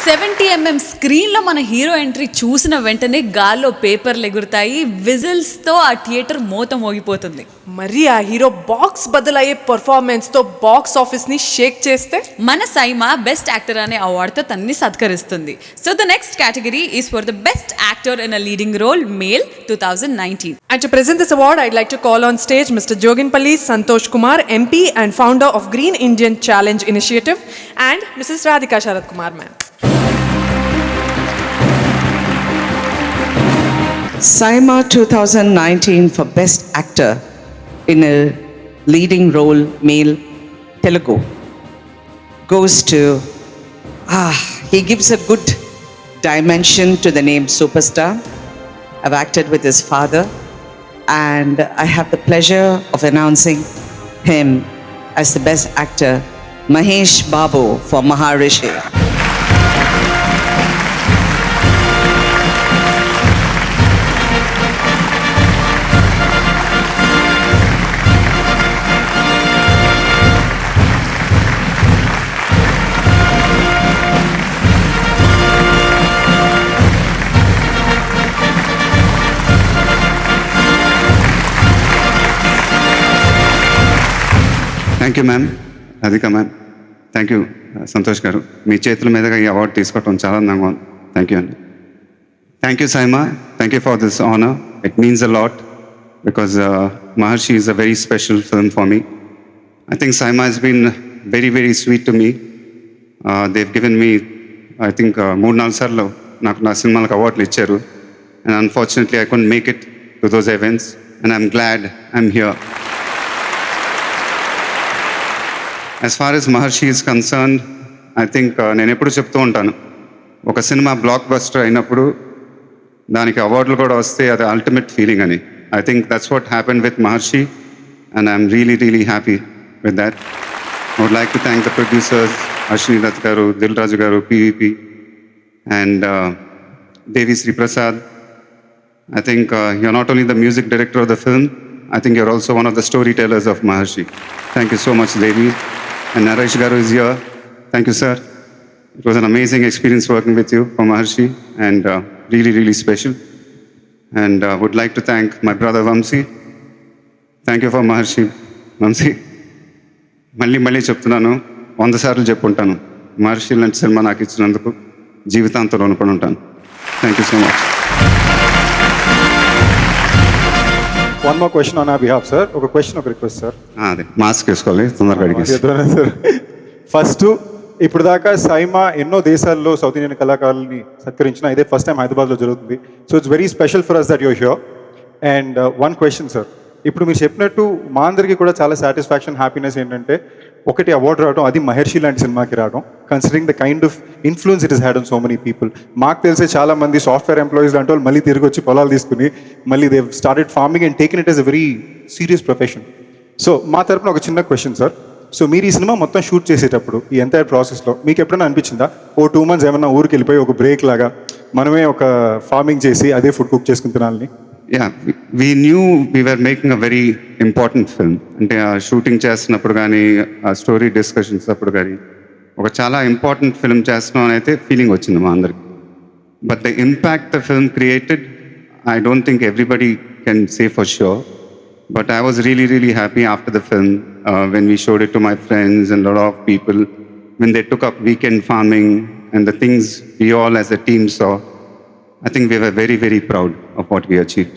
70mm స్క్రీన్లో మన hero entry చూసిన వెంటనే గాల్లో పేపర్లు ఎగురుతాయి, విజిల్స్తో ఆ థియేటర్ మోత మోగిపోతుంది. మరి ఆ హీరో బాక్స్ బదులయ్యే పర్ఫార్మెన్స్తో బాక్స్ ఆఫీస్ని షేక్ చేస్తే మన సైమా బెస్ట్ యాక్టర్ అనే అవార్డుతో తనని సత్కరిస్తుంది. So the next category is for the best actor in a leading role male 2019. And to present this award, I'd like to call on stage Mr. Joginpalli Santosh Kumar, MP and founder of Green Indian Challenge Initiative, and Mrs. Radhika Sharad Kumar, ma'am. SIMA 2019 for Best Actor in a Leading Role Male Telugu goes to, he gives a good dimension to the name Superstar. I've acted with his father and I have the pleasure of announcing him as the Best Actor, Mahesh Babu for Maharishi. Thank you ma'am, Radhika ma'am. Thank you Santosh గారు, మీ చేతుల మీదుగా ఈ award తీసుకోవటం చాలా ఆనందంగా ఉంది. Thank you అండి. Thank you SIIMA, thank you for this honour. It means a lot because Maharshi is a very special film for me. I think SIIMA has been very very sweet to me. They've given me I think 3-4 సార్లు నాకు నా సినిమాలకు అవార్డులు ఇచ్చారు. And unfortunately I couldn't make it to those events and I'm glad I'm here. As far as Maharshi is concerned, I think నేను ఎప్పుడు చెప్తూ ఉంటాను, ఒక సినిమా బ్లాక్ బస్టర్ అయినప్పుడు దానికి అవార్డులు కూడా వస్తే అది అల్టిమేట్ ఫీలింగ్ అని. I think that's what happened with Maharshi and I'm really really happy with that. I would like to thank the producers Ashwini Dutt garu, Dil Raju garu, PVP and Devi Sri Prasad. I think you're not only the music director of the film, I think you're also one of the storytellers of Maharshi. Thank you so much, Devi. And Naresh Garu is here. Thank you, sir. It was an amazing experience working with you for Maharshi and really, really special. And would like to thank my brother Vamsi. Thank you for Maharshi. Vamsi, మళ్ళీ చెప్తున్నాను, 100 సార్లు చెప్పుంటాను, మహర్షి లాంటి cinema నాకు ఇచ్చినందుకు జీవితాంతం రుణపడి ఉంటాను. Thank you so much. One more question on our behalf, sir. ఒక క్వశ్చన్, ఒక రిక్వెస్ట్ సార్. అదే మాస్క్ వేసుకోవాలి, తొందరగా అడిగేసి. సార్, ఫస్ట్ ఇప్పుడు దాకా సైమా ఎన్నో దేశాల్లో సౌత్ ఇండియన్ కళాకారుల్ని సత్కరించిన, ఇదే ఫస్ట్ టైం హైదరాబాద్లో జరుగుతుంది. So it's very special for us that you're here. And one question sir, ఇప్పుడు మీరు చెప్పినట్టు మా అందరికీ కూడా చాలా సాటిస్ఫాక్షన్, హ్యాపీనెస్ ఏంటంటే ఒకటి అవార్డు రావడం, అది మహర్షి లాంటి సినిమాకి రావడం, considering the kind of influence it is had on so many people. మాకు తెలిసే చాలా మంది సాఫ్ట్వేర్ ఎంప్లాయీస్ లాంటి వాళ్ళు మళ్ళీ తిరిగి వచ్చి పొలాలు తీసుకుని మళ్ళీ they started farming and taken it yes a very serious profession. So మా తరపున ఒక చిన్న క్వశ్చన్ సార్. సో మీరు ఈ సినిమా మొత్తం షూట్ చేసేటప్పుడు ఈ ఎంటైర్ ప్రాసెస్లో మీకు ఎప్పుడైనా అనిపించిందా, 2 months ఏమన్నా ఊరికి వెళ్ళిపోయి ఒక బ్రేక్ లాగా మనమే ఒక ఫార్మింగ్ చేసి అదే ఫుడ్ కుక్ చేసుకుని తినాలని? Yeah, we knew we were making a very important film. అంటే ఆ షూటింగ్ చేస్తున్నప్పుడు కానీ, ఆ స్టోరీ డిస్కషన్స్ అప్పుడు కానీ ఒక చాలా ఇంపార్టెంట్ ఫిల్మ్ చేస్తున్నాం అని అయితే ఫీలింగ్ వచ్చింది మా అందరికి. But the impact the film created, I don't think everybody can say for sure. But I was really really happy after the film when we showed it to my friends and lot of people when they took up weekend farming and the things we all as a team saw. I think we were very, very proud of what we achieved.